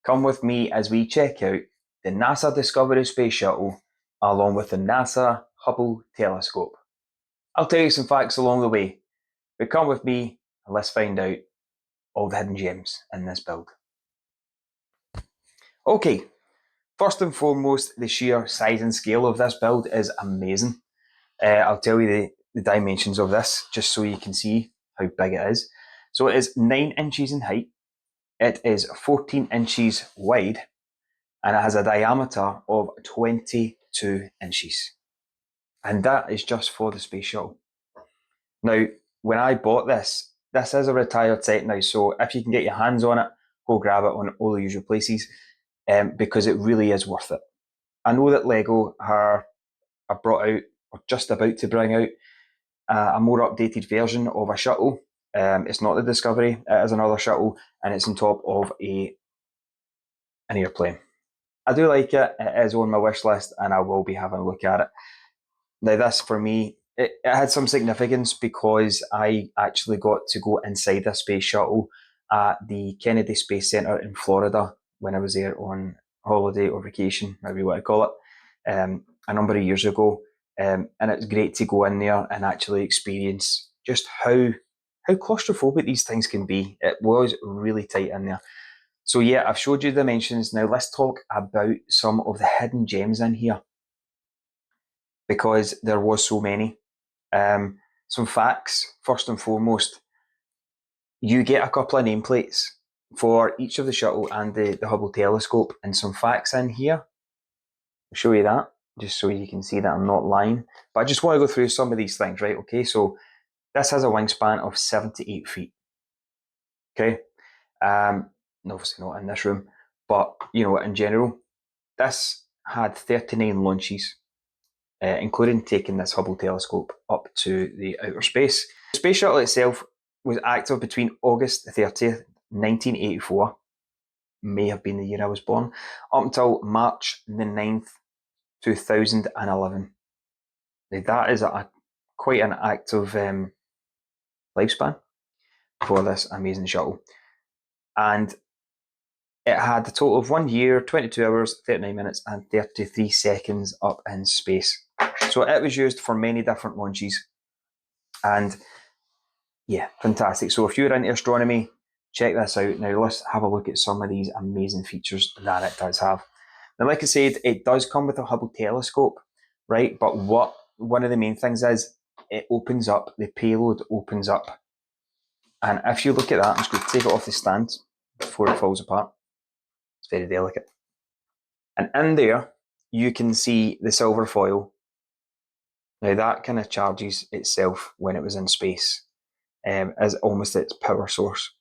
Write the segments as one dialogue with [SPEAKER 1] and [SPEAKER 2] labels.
[SPEAKER 1] Come with me as we check out the NASA Discovery Space Shuttle along with the NASA Hubble telescope. I'll tell you some facts along the way, but come with me and let's find out all the hidden gems in this build. Okay, first and foremost, the sheer size and scale of this build is amazing. I'll tell you the dimensions of this just so you can see how big it is. So it is 9 inches in height, it is 14 inches wide, and it has a diameter of 22 inches. And that is just for the space shuttle. Now, when I bought this is a retired set now, so if you can get your hands on it, go grab it on all the usual places, because it really is worth it. I know that Lego are brought out, or just about to bring out, a more updated version of a shuttle. It's not the Discovery, it is another shuttle, and it's on top of an airplane. I do like it, it is on my wish list, and I will be having a look at it. Now this, for me, it had some significance because I actually got to go inside the space shuttle at the Kennedy Space Center in Florida when I was there on holiday or vacation, whatever you want to call it, a number of years ago. And it's great to go in there and actually experience just how claustrophobic these things can be. It was really tight in there. So yeah, I've showed you the dimensions. Now let's talk about some of the hidden gems in here, because there was so many. Some facts, first and foremost, you get a couple of nameplates for each of the shuttle and the Hubble telescope, and some facts in here. I'll show you that, just so you can see that I'm not lying. But I just want to go through some of these things, right? Okay, so this has a wingspan of 78 feet. Okay, obviously not in this room, but in general, this had 39 launches, including taking this Hubble telescope up to the outer space. The space shuttle itself was active between August 30th, 1984, may have been the year I was born, up until March the 9th, 2011. Now that is quite an active lifespan for this amazing shuttle. And it had a total of 1 year, 22 hours, 39 minutes, and 33 seconds up in space. So it was used for many different launches. And yeah, fantastic. So if you're into astronomy, check this out. Now let's have a look at some of these amazing features that it does have. Now, like I said, it does come with a Hubble telescope, right? But one of the main things is it opens up, the payload opens up. And if you look at that, I'm just going to take it off the stand before it falls apart. It's very delicate. And in there, you can see the silver foil. Now that kind of charges itself when it was in space, as almost its power source.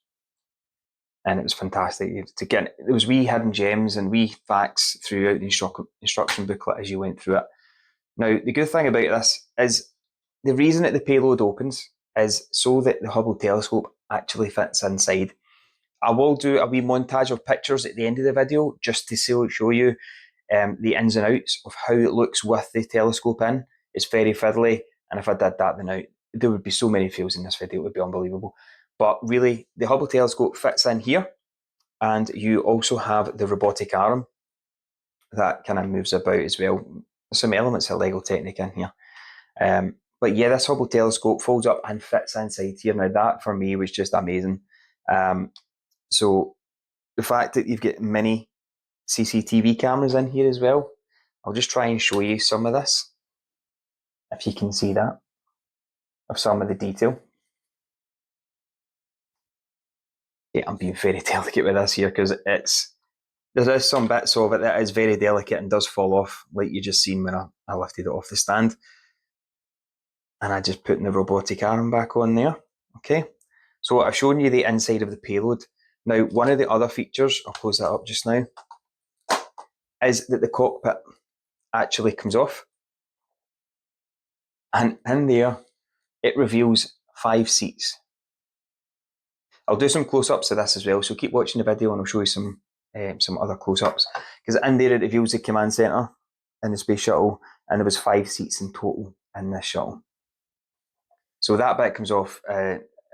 [SPEAKER 1] And it was fantastic to get those wee hidden gems and wee facts throughout the instruction booklet as you went through it. Now, the good thing about this is the reason that the payload opens is so that the Hubble telescope actually fits inside. I will do a wee montage of pictures at the end of the video just to show you the ins and outs of how it looks with the telescope in. It's very fiddly, and if I did that then there would be so many fails in this video, it would be unbelievable. But really, the Hubble telescope fits in here, and you also have the robotic arm that kind of moves about as well. There's some elements of Lego Technic in here. But yeah, this Hubble telescope folds up and fits inside here. Now that for me was just amazing. So the fact that you've got mini CCTV cameras in here as well, I'll just try and show you some of this, if you can see that, of some of the detail. Yeah, I'm being very delicate with this here because there is some bits of it that is very delicate and does fall off, like you just seen when I lifted it off the stand. And I just put the robotic arm back on there. Okay, so I've shown you the inside of the payload. Now, one of the other features, I'll close that up just now, is that the cockpit actually comes off. And in there, it reveals 5 seats. I'll do some close-ups of this as well, so keep watching the video and I'll show you some other close-ups. Because in there it reveals the command centre in the space shuttle, and there was 5 seats in total in this shuttle. So that bit comes off,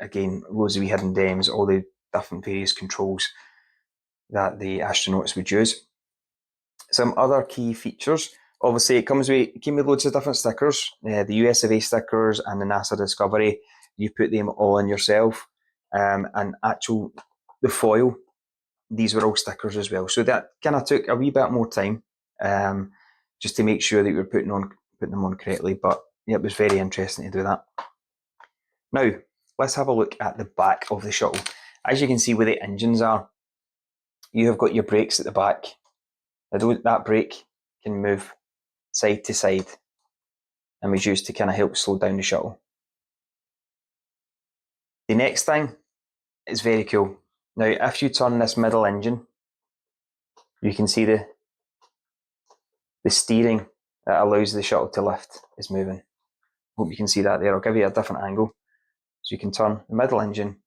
[SPEAKER 1] again, loads of wee hidden gems, all the different various controls that the astronauts would use. Some other key features. Obviously, it came with loads of different stickers. The US of A stickers and the NASA Discovery, you put them all in yourself. And the foil, these were all stickers as well. So that kind of took a wee bit more time, just to make sure that we were putting them on correctly. But yeah, it was very interesting to do that. Now, let's have a look at the back of the shuttle. As you can see where the engines are, you have got your brakes at the back. That brake can move side to side and was used to kind of help slow down the shuttle. The next thing is very cool. Now, if you turn this middle engine, you can see the steering that allows the shuttle to lift is moving. Hope you can see that there. I'll give you a different angle. So you can turn the middle engine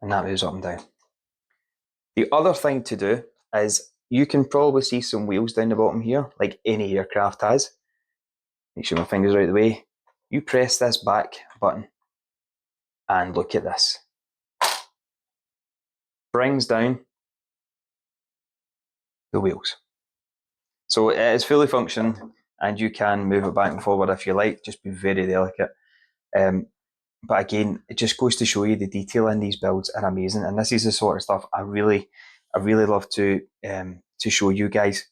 [SPEAKER 1] and that moves up and down. The other thing to do is you can probably see some wheels down the bottom here, like any aircraft has. Make sure my finger's out of the way. You press this back button and look at this. Brings down the wheels. So it is fully functioning and you can move it back and forward if you like, just be very delicate. But again, it just goes to show you the detail in these builds are amazing. And this is the sort of stuff I really love to show you guys.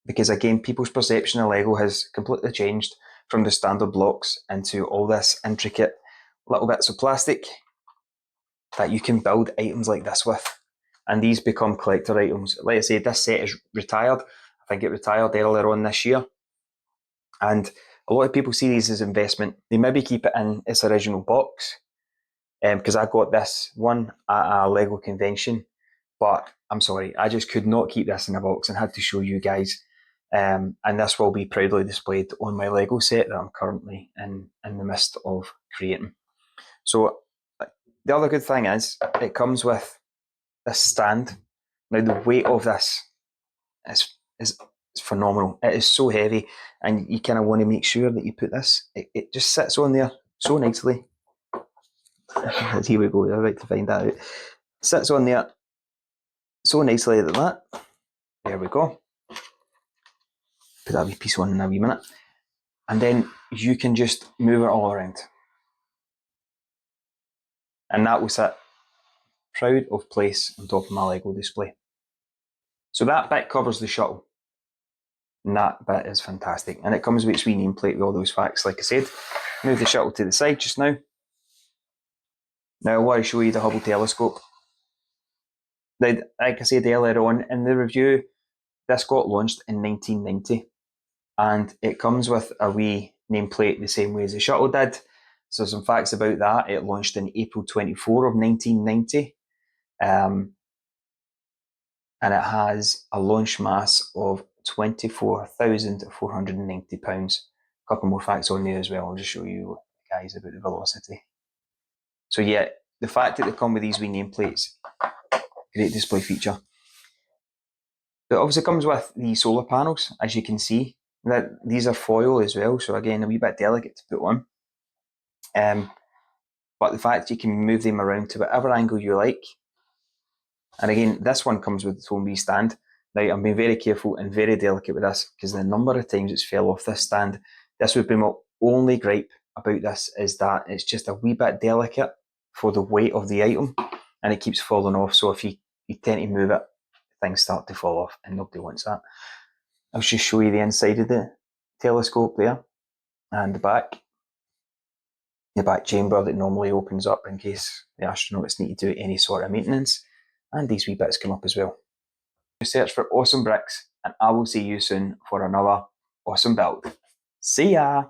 [SPEAKER 1] Because again, people's perception of Lego has completely changed from the standard blocks into all this intricate little bits of plastic that you can build items like this with. And these become collector items. Like I say, this set is retired. I think it retired earlier on this year. And a lot of people see these as investment. They maybe keep it in its original box. Because I got this one at a Lego convention. But I'm sorry, I just could not keep this in a box and had to show you guys. And this will be proudly displayed on my Lego set that I'm currently in the midst of creating. So the other good thing is it comes with this stand. Now the weight of this is phenomenal. It is so heavy, and you kind of want to make sure that you put this. It just sits on there so nicely. Here we go. I'm about to find that out. Sits on there so nicely like that. There we go. Put that wee piece on in a wee minute. And then you can just move it all around. And that will sit proud of place on top of my Lego display. So that bit covers the shuttle. And that bit is fantastic. And it comes with its wee nameplate with all those facts, like I said. Move the shuttle to the side just now. Now I want to show you the Hubble telescope. Now, like I said earlier on in the review, this got launched in 1990. And it comes with a wee nameplate the same way as the shuttle did. So some facts about that. It launched in April 24 of 1990. And it has a launch mass of 24,490 pounds. A couple more facts on there as well. I'll just show you guys about the velocity. So yeah, the fact that they come with these wee nameplates, great display feature. It obviously comes with the solar panels, as you can see. That these are foil as well, so again a wee bit delicate to put on. But the fact you can move them around to whatever angle you like. And again, this one comes with its own wee stand. Now, I'm being very careful and very delicate with this because the number of times it's fell off this stand, this would be my only gripe about this, is that it's just a wee bit delicate for the weight of the item and it keeps falling off. So if you tend to move it, things start to fall off and nobody wants that. I'll just show you the inside of the telescope there and the back chamber that normally opens up in case the astronauts need to do any sort of maintenance. And these wee bits come up as well. Search for Awesome Bricks and I will see you soon for another awesome build. See ya!